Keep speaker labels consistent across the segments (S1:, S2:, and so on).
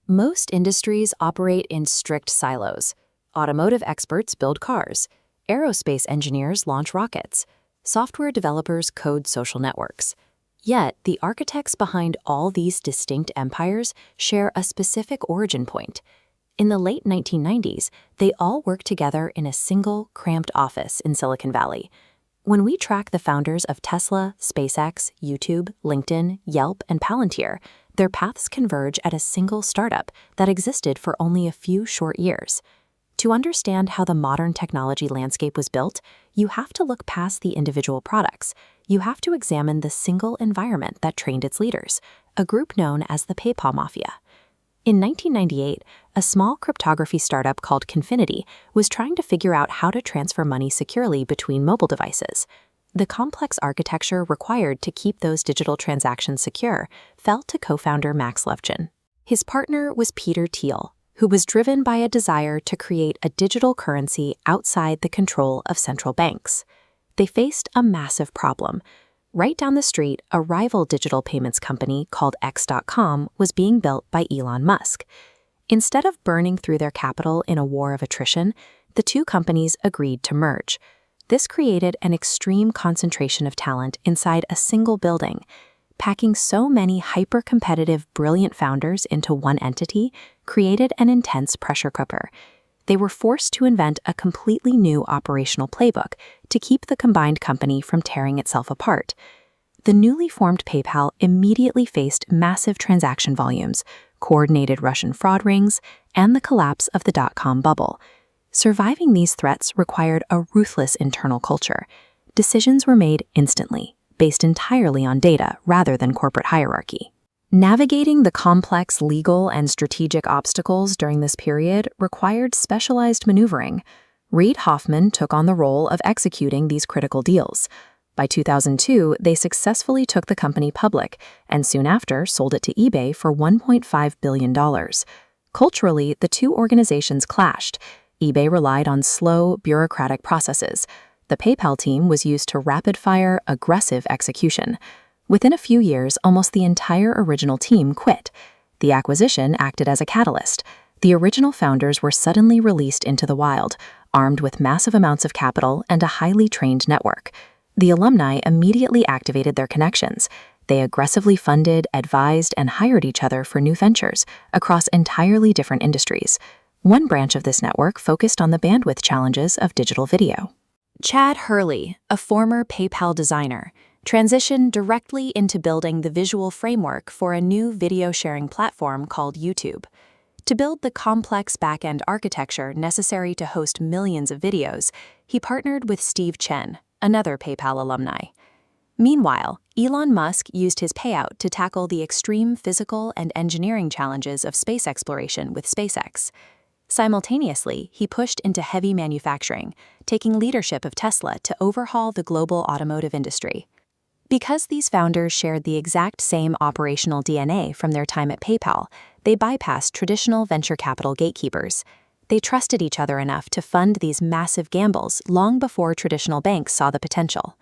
S1: Most industries operate in strict silos. Automotive experts build cars. Aerospace engineers launch rockets. Software developers code social networks. Yet, the architects behind all these distinct empires share a specific origin point. In the late 1990s, they all worked together in a single, cramped office in Silicon Valley. When we track the founders of Tesla, SpaceX, YouTube, LinkedIn, Yelp, and Palantir, their paths converge at a single startup that existed for only a few short years. To understand how the modern technology landscape was built, you have to look past the individual products. You have to examine the single environment that trained its leaders, a group known as the PayPal Mafia. In 1998, a small cryptography startup called Confinity was trying to figure out how to transfer money securely between mobile devices. The complex architecture required to keep those digital transactions secure fell to co-founder Max Levchin. His partner was Peter Thiel, who was driven by a desire to create a digital currency outside the control of central banks. They faced a massive problem. Right down the street, a rival digital payments company called X.com was being built by Elon Musk. Instead of burning through their capital in a war of attrition, the two companies agreed to merge. This created an extreme concentration of talent inside a single building. Packing so many hyper-competitive, brilliant founders into one entity created an intense pressure cooker. They were forced to invent a completely new operational playbook to keep the combined company from tearing itself apart. The newly formed PayPal immediately faced massive transaction volumes, coordinated Russian fraud rings, and the collapse of the dot-com bubble. Surviving these threats required a ruthless internal culture. Decisions were made instantly, based entirely on data rather than corporate hierarchy. Navigating the complex legal and strategic obstacles during this period required specialized maneuvering. Reid Hoffman took on the role of executing these critical deals. By 2002, they successfully took the company public and soon after sold it to eBay for $1.5 billion. Culturally, the two organizations clashed. eBay relied on slow, bureaucratic processes. The PayPal team was used to rapid-fire, aggressive execution. Within a few years, almost the entire original team quit. The acquisition acted as a catalyst. The original founders were suddenly released into the wild, armed with massive amounts of capital and a highly trained network. The alumni immediately activated their connections. They aggressively funded, advised, and hired each other for new ventures across entirely different industries. One branch of this network focused on the bandwidth challenges of digital video. Chad Hurley, a former PayPal designer, transitioned directly into building the visual framework for a new video sharing platform called YouTube. To build the complex back-end architecture necessary to host millions of videos, he partnered with Steve Chen, another PayPal alumni. Meanwhile, Elon Musk used his payout to tackle the extreme physical and engineering challenges of space exploration with SpaceX. Simultaneously, he pushed into heavy manufacturing, taking leadership of Tesla to overhaul the global automotive industry. Because these founders shared the exact same operational DNA from their time at PayPal, they bypassed traditional venture capital gatekeepers. They trusted each other enough to fund these massive gambles long before traditional banks saw the potential.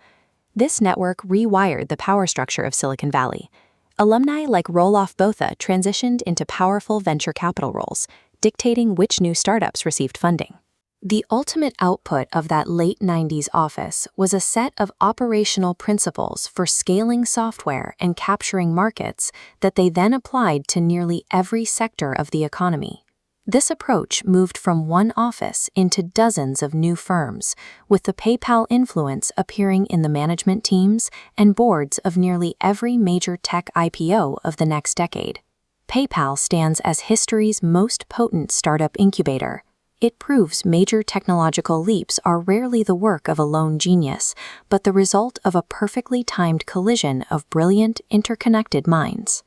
S1: This network rewired the power structure of Silicon Valley. Alumni like Roelof Botha transitioned into powerful venture capital roles, dictating which new startups received funding. The ultimate output of that late 90s office was a set of operational principles for scaling software and capturing markets that they then applied to nearly every sector of the economy. This approach moved from one office into dozens of new firms, with the PayPal influence appearing in the management teams and boards of nearly every major tech IPO of the next decade. PayPal stands as history's most potent startup incubator. It proves major technological leaps are rarely the work of a lone genius, but the result of a perfectly timed collision of brilliant, interconnected minds.